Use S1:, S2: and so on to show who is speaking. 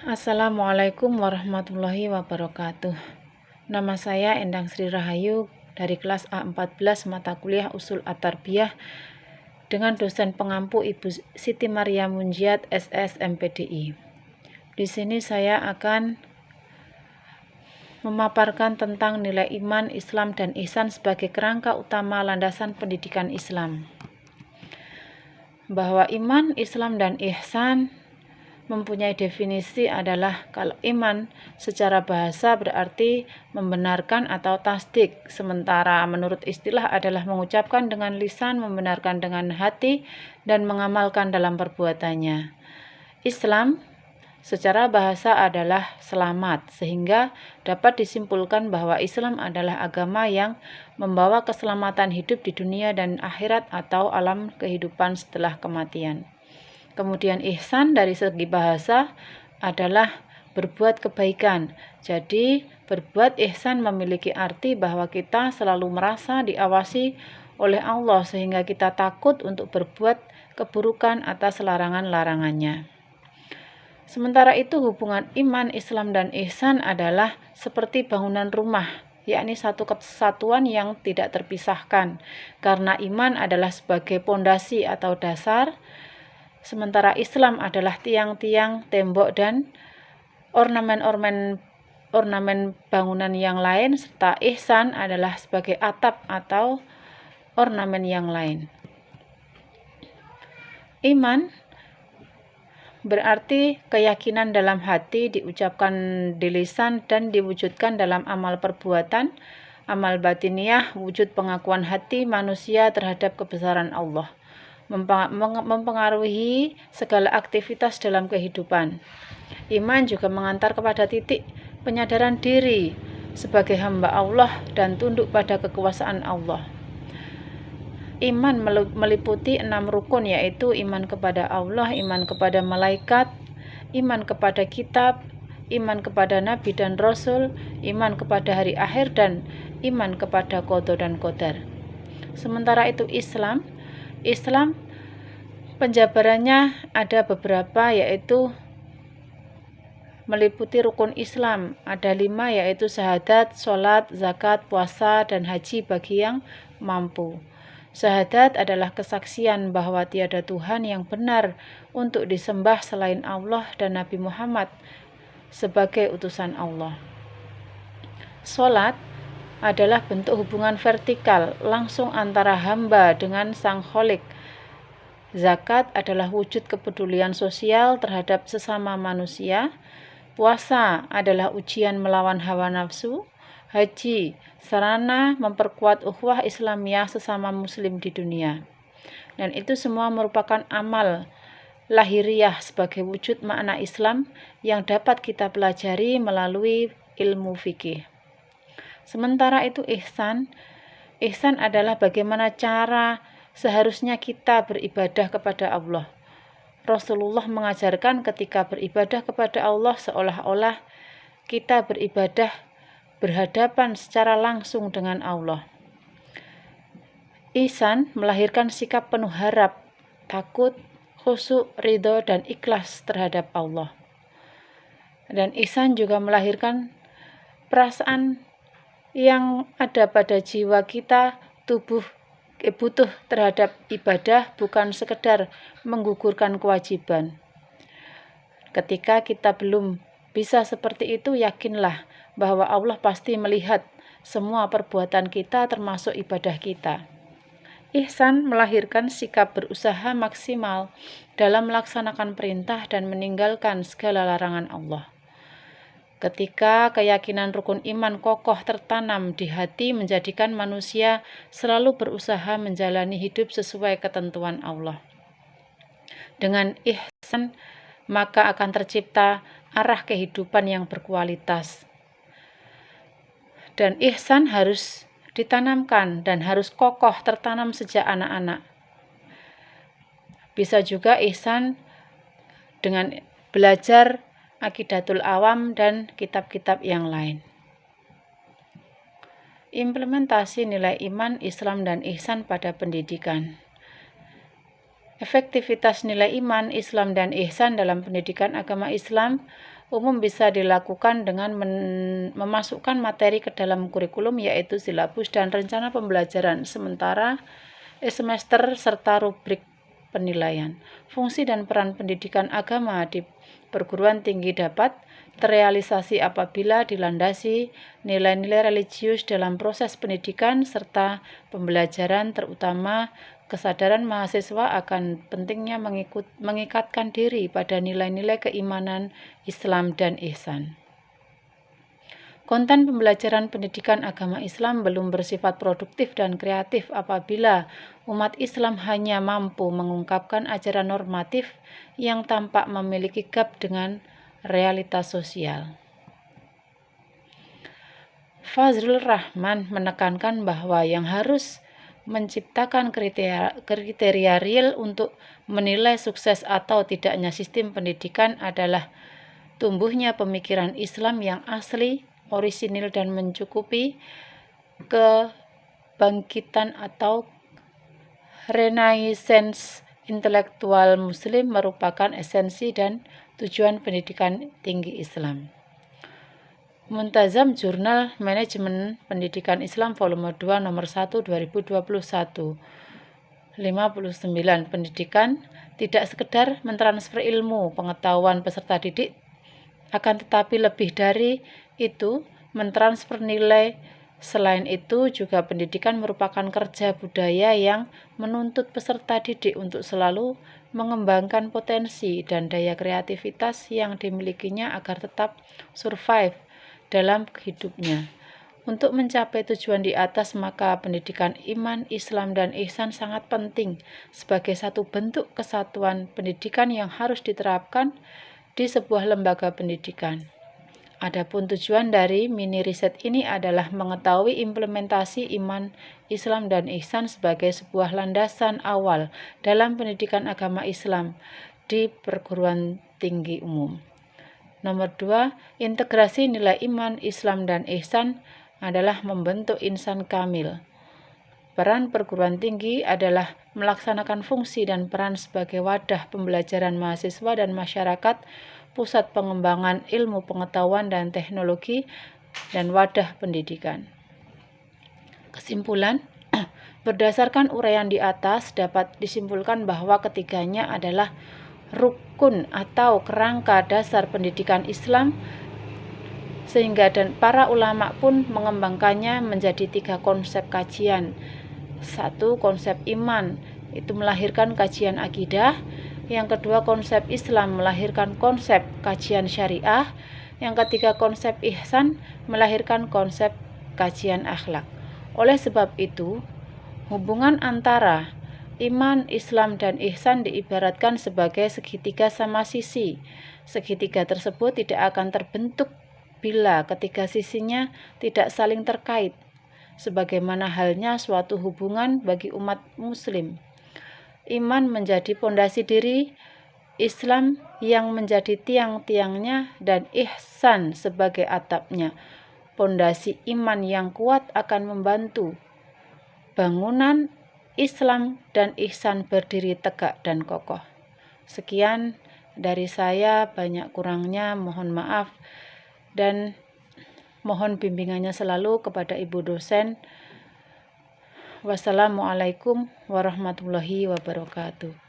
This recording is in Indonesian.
S1: Assalamualaikum warahmatullahi wabarakatuh. Nama saya Endang Sri Rahayu dari kelas A14 mata kuliah Ushul At-Tarbiyah dengan dosen pengampu Ibu Siti Maria Munjiat SS MPDI. Di sini saya akan memaparkan tentang nilai iman, Islam, dan ihsan sebagai kerangka utama landasan pendidikan Islam. Bahwa iman, Islam, dan ihsan mempunyai definisi adalah kalau iman secara bahasa berarti membenarkan atau tasdik, sementara menurut istilah adalah mengucapkan dengan lisan, membenarkan dengan hati, dan mengamalkan dalam perbuatannya. Islam secara bahasa adalah selamat, sehingga dapat disimpulkan bahwa Islam adalah agama yang membawa keselamatan hidup di dunia dan akhirat atau alam kehidupan setelah kematian. Kemudian ihsan dari segi bahasa adalah berbuat kebaikan. Jadi berbuat ihsan memiliki arti bahwa kita selalu merasa diawasi oleh Allah sehingga kita takut untuk berbuat keburukan atas larangan-larangannya. Sementara itu hubungan iman, Islam, dan ihsan adalah seperti bangunan rumah, yakni satu kesatuan yang tidak terpisahkan, karena iman adalah sebagai pondasi atau dasar, sementara Islam adalah tiang-tiang, tembok, dan ornamen bangunan yang lain, serta ihsan adalah sebagai atap atau ornamen yang lain. Iman berarti keyakinan dalam hati, diucapkan di lisan, dan diwujudkan dalam amal perbuatan. Amal batiniah, wujud pengakuan hati manusia terhadap kebesaran Allah, mempengaruhi segala aktivitas dalam kehidupan. Iman juga mengantar kepada titik penyadaran diri sebagai hamba Allah dan tunduk pada kekuasaan Allah. Iman meliputi 6 rukun, yaitu iman kepada Allah, iman kepada malaikat, iman kepada kitab, iman kepada nabi dan rasul, iman kepada hari akhir, dan iman kepada qada dan qadar. Sementara itu Islam penjabarannya ada beberapa, yaitu meliputi rukun Islam ada 5, yaitu syahadat, sholat, zakat, puasa, dan haji bagi yang mampu. Syahadat adalah kesaksian bahwa tiada Tuhan yang benar untuk disembah selain Allah dan Nabi Muhammad sebagai utusan Allah. Sholat adalah bentuk hubungan vertikal langsung antara hamba dengan Sang Kholik. Zakat adalah wujud kepedulian sosial terhadap sesama manusia. Puasa adalah ujian melawan hawa nafsu. Haji, sarana memperkuat ukhuwah Islamiyah sesama muslim di dunia. Dan itu semua merupakan amal lahiriah sebagai wujud makna Islam yang dapat kita pelajari melalui ilmu fikih. Sementara itu ihsan adalah bagaimana cara seharusnya kita beribadah kepada Allah. Rasulullah mengajarkan ketika beribadah kepada Allah seolah-olah kita beribadah berhadapan secara langsung dengan Allah. Ihsan melahirkan sikap penuh harap, takut, khusyuk, ridho, dan ikhlas terhadap Allah. Dan ihsan juga melahirkan perasaan yang ada pada jiwa kita, butuh terhadap ibadah, bukan sekedar menggugurkan kewajiban. Ketika kita belum bisa seperti itu, yakinlah bahwa Allah pasti melihat semua perbuatan kita termasuk ibadah kita. Ihsan melahirkan sikap berusaha maksimal dalam melaksanakan perintah dan meninggalkan segala larangan Allah. Ketika keyakinan rukun iman kokoh tertanam di hati, menjadikan manusia selalu berusaha menjalani hidup sesuai ketentuan Allah. Dengan ihsan, maka akan tercipta arah kehidupan yang berkualitas. Dan ihsan harus ditanamkan dan harus kokoh tertanam sejak anak-anak. Bisa juga ihsan dengan belajar Aqidatul Awam dan kitab-kitab yang lain. Implementasi nilai iman, Islam, dan ihsan pada pendidikan. Efektivitas nilai iman, Islam, dan ihsan dalam pendidikan agama Islam umum bisa dilakukan dengan memasukkan materi ke dalam kurikulum, yaitu silabus dan rencana pembelajaran semester serta rubrik penilaian. Fungsi dan peran pendidikan agama di perguruan tinggi dapat terrealisasi apabila dilandasi nilai-nilai religius dalam proses pendidikan serta pembelajaran, terutama kesadaran mahasiswa akan pentingnya mengikatkan diri pada nilai-nilai keimanan Islam dan ihsan. Konten pembelajaran pendidikan agama Islam belum bersifat produktif dan kreatif apabila umat Islam hanya mampu mengungkapkan ajaran normatif yang tampak memiliki gap dengan realitas sosial. Fazlur Rahman menekankan bahwa yang harus menciptakan kriteria real untuk menilai sukses atau tidaknya sistem pendidikan adalah tumbuhnya pemikiran Islam yang asli, orisinil dan mencukupi. Kebangkitan atau renaissance intelektual muslim merupakan esensi dan tujuan pendidikan tinggi Islam. Muntazam Jurnal Manajemen Pendidikan Islam Volume 2 Nomor 1 2021 59. Pendidikan tidak sekedar mentransfer ilmu pengetahuan peserta didik, akan tetapi lebih dari itu mentransfer nilai. Selain itu juga pendidikan merupakan kerja budaya yang menuntut peserta didik untuk selalu mengembangkan potensi dan daya kreativitas yang dimilikinya agar tetap survive dalam hidupnya. Untuk mencapai tujuan di atas, maka pendidikan iman, Islam, dan ihsan sangat penting sebagai satu bentuk kesatuan pendidikan yang harus diterapkan di sebuah lembaga pendidikan. Adapun tujuan dari mini riset ini adalah mengetahui implementasi iman, Islam, dan ihsan sebagai sebuah landasan awal dalam pendidikan agama Islam di perguruan tinggi umum. Nomor 2, integrasi nilai iman, Islam, dan ihsan adalah membentuk insan kamil. Peran perguruan tinggi adalah melaksanakan fungsi dan peran sebagai wadah pembelajaran mahasiswa dan masyarakat, pusat pengembangan ilmu pengetahuan dan teknologi, dan wadah pendidikan. Kesimpulan, berdasarkan uraian di atas dapat disimpulkan bahwa ketiganya adalah rukun atau kerangka dasar pendidikan Islam, sehingga dan para ulama pun mengembangkannya menjadi 3 konsep kajian. 1. Konsep iman, itu melahirkan kajian akidah. Yang kedua, konsep Islam melahirkan konsep kajian syariah. Yang ketiga, konsep ihsan melahirkan konsep kajian akhlak. Oleh sebab itu, hubungan antara iman, Islam, dan ihsan diibaratkan sebagai segitiga sama sisi. Segitiga tersebut tidak akan terbentuk bila ketiga sisinya tidak saling terkait, sebagaimana halnya suatu hubungan bagi umat muslim. Iman menjadi pondasi diri, Islam yang menjadi tiang-tiangnya, dan ihsan sebagai atapnya. Pondasi iman yang kuat akan membantu bangunan Islam dan ihsan berdiri tegak dan kokoh. Sekian dari saya, banyak kurangnya mohon maaf dan mohon bimbingannya selalu kepada Ibu dosen. Wassalamualaikum warahmatullahi wabarakatuh.